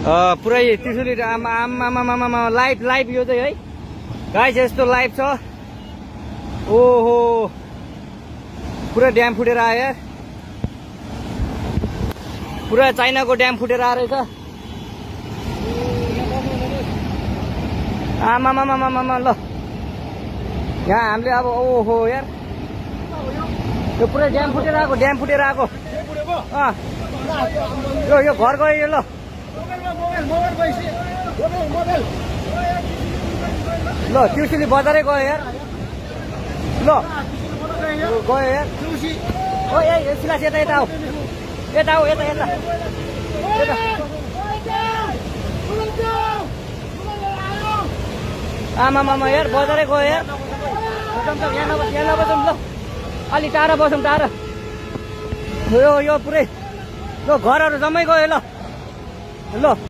पुरै त्रिशुली आमा live live यो चाहिँ है गाइस यस्तो लाइभ छ। ओहो पुरा ड्याम फुटेर आयो यार, पुरा चाइनाको ड्याम फुटेर आएर छ। आमामामामामा ल यहाँ हामीले अब ओहो यार यो पुरै ड्याम फुटेर आएको यो घर गयो यो। ल ल त्रिशुली बजारै गयो यार। ल गयो यार ओ ए सिलास यता आऊ यता आमामामा यार बजारै गयो यार। यहाँ नबसौँ ल अलि टाढा बसौँ टाढा। यो पुरै ल घरहरू जम्मै गयो ल।